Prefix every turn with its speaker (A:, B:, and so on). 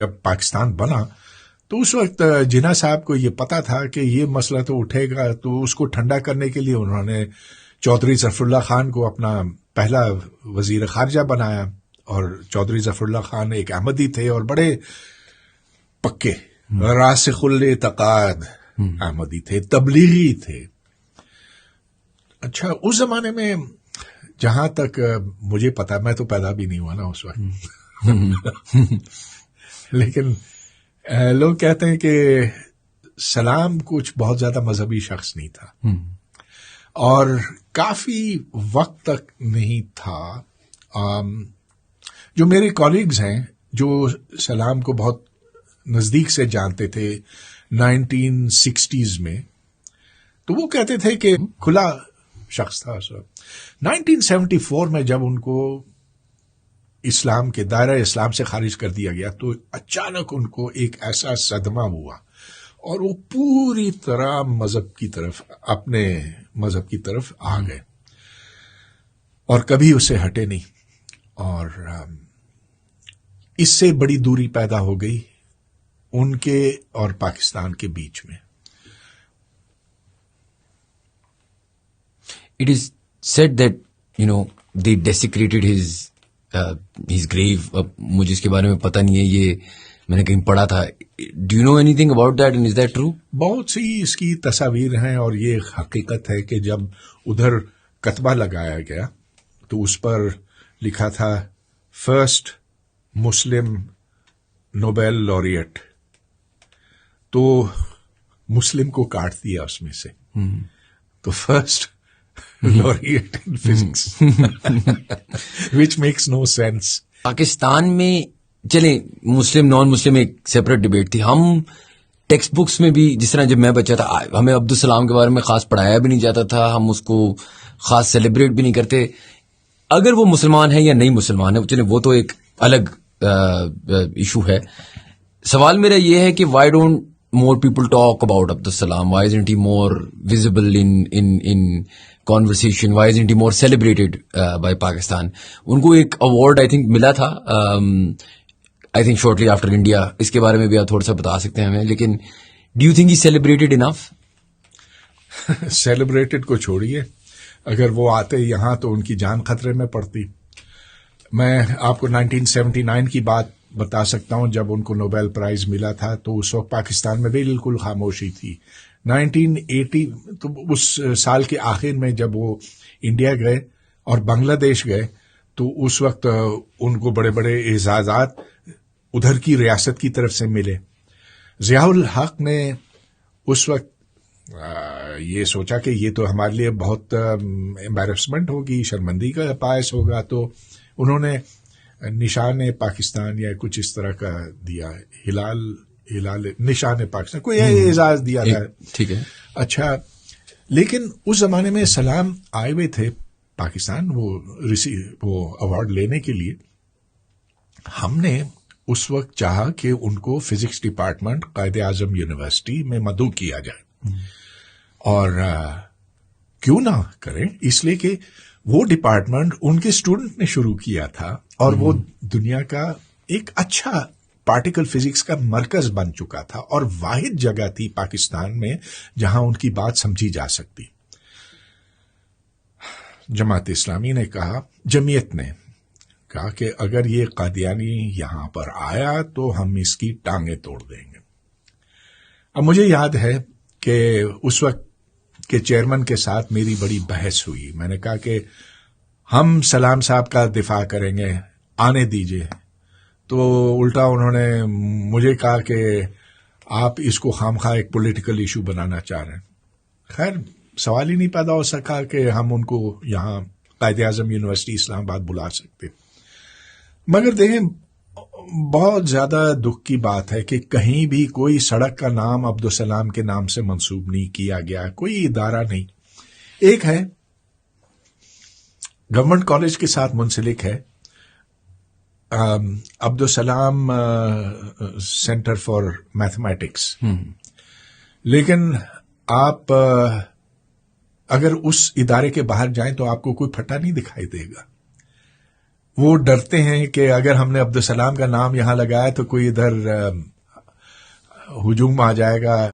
A: جب پاکستان بنا تو اس وقت جناح صاحب کو یہ پتا تھا کہ یہ مسئلہ تو اٹھے گا، تو اس کو ٹھنڈا کرنے کے لیے انہوں نے چودھری ظفر اللہ خان کو اپنا پہلا وزیر خارجہ بنایا. اور چودھری ظفر اللہ خان ایک احمدی تھے اور بڑے پکے راسخ الاعتقاد احمدی تھے، تبلیغی تھے. اچھا، اس زمانے میں جہاں تک مجھے پتا، میں تو پیدا بھی نہیں ہوا نا اس وقت لیکن لوگ کہتے ہیں کہ سلام کچھ بہت زیادہ مذہبی شخص نہیں تھا اور کافی وقت تک نہیں تھا. جو میرے کولیگز ہیں جو سلام کو بہت نزدیک سے جانتے تھے 1960s میں، تو وہ کہتے تھے کہ کھلا شخص تھا. 1974 میں جب ان کو اسلام کے دائرہ اسلام سے خارج کر دیا گیا تو اچانک ان کو ایک ایسا صدمہ ہوا اور وہ پوری طرح مذہب کی طرف، اپنے مذہب کی طرف آ گئے اور کبھی اسے ہٹے نہیں. اور اس سے بڑی دوری پیدا ہو گئی ان کے اور پاکستان کے بیچ میں.
B: It is said that, they desecrated his grave. اب مجھے اس کے بارے میں پتہ نہیں ہے، یہ میں نے کہیں پڑھا تھا. Do you know anything about that and is that true?
A: بہت سی اس کی تصاویر ہیں اور یہ حقیقت ہے کہ جب ادھر کتبہ لگایا گیا تو اس پر لکھا تھا فرسٹ مسلم نوبیل laureate، تو مسلم کو کاٹ دیا اس میں سے، تو first laureate in physics which makes no sense.
B: Pakistan میں چلیں مسلم نان مسلم ایک سیپریٹ ڈبیٹ تھی. ہم ٹیکسٹ بکس میں بھی، جس طرح جب میں بچہ تھا ہمیں عبدالسلام کے بارے میں خاص پڑھایا بھی نہیں جاتا تھا، ہم اس کو خاص سیلیبریٹ بھی نہیں کرتے. اگر وہ مسلمان ہے یا نہیں مسلمان ہے، چلیں وہ تو ایک الگ ایشو ہے. سوال میرا یہ ہے کہ why don't more people talk about Abdussalam? Why isn't he more visible in conversation? Why isn't he more celebrated by Pakistan? ان کو ایک award I think ملا تھا I think shortly after India. اس کے بارے میں بھی آپ تھوڑا سا بتا سکتے ہیں ہمیں، لیکن do you think he's celebrated enough?
A: celebrated کو چھوڑیے، اگر وہ آتے یہاں تو ان کی جان خطرے میں پڑتی. میں آپ کو 1979 کی بات بتا سکتا ہوں، جب ان کو نوبیل پرائز ملا تھا تو اس وقت پاکستان میں بالکل خاموشی تھی. 1980 تو اس سال کے آخر میں جب وہ انڈیا گئے اور بنگلہ دیش گئے تو اس وقت ان کو بڑے بڑے اعزازات ادھر کی ریاست کی طرف سے ملے. ضیاء الحق نے اس وقت یہ سوچا کہ یہ تو ہمارے لیے بہت امبیرسمنٹ ہوگی، شرمندگی کا باعث ہوگا، تو انہوں نے نشان پاکستان یا کچھ اس طرح کا دیا، ہلال نشان پاکستان، کوئی اعزاز دیا تھا.
B: ٹھیک ہے،
A: اچھا. لیکن اس زمانے میں سلام آئے ہوئے تھے پاکستان وہ ایوارڈ لینے کے لیے. ہم نے اس وقت چاہا کہ ان کو physics department Quaid Azam university میں مدعو کیا جائے، اور کیوں نہ کریں، اس لیے کہ وہ ڈپارٹمنٹ ان کے اسٹوڈنٹ نے شروع کیا تھا اور وہ دنیا کا ایک اچھا پارٹیکل فزکس کا مرکز بن چکا تھا اور واحد جگہ تھی پاکستان میں جہاں ان کی بات سمجھی جا سکتی. جماعت اسلامی نے کہا، جمعیت نے کہا کہ اگر یہ قادیانی یہاں پر آیا تو ہم اس کی ٹانگیں توڑ دیں گے. اب مجھے یاد ہے کہ اس وقت کے چیئرمین کے ساتھ میری بڑی بحث ہوئی. میں نے کہا کہ ہم سلام صاحب کا دفاع کریں گے، آنے دیجئے. تو الٹا انہوں نے مجھے کہا کہ آپ اس کو خواہ ایک پولیٹیکل ایشو بنانا چاہ رہے ہیں. خیر سوال ہی نہیں پیدا ہو سکا کہ ہم ان کو یہاں قائد اعظم یونیورسٹی اسلام آباد بلا سکتے. مگر دیکھیں بہت زیادہ دکھ کی بات ہے کہ کہیں بھی کوئی سڑک کا نام عبدالسلام کے نام سے منسوب نہیں کیا گیا، کوئی ادارہ نہیں. ایک ہے گورنمنٹ کالج کے ساتھ منسلک ہے عبدالسلام سینٹر فار میتھمیٹکس، لیکن آپ اگر اس ادارے کے باہر جائیں تو آپ کو کوئی پھٹا نہیں دکھائی دے گا. وہ ڈرتے ہیں کہ اگر ہم نے عبدالسلام کا نام یہاں لگایا تو کوئی ادھر ہجوم آ جائے گا.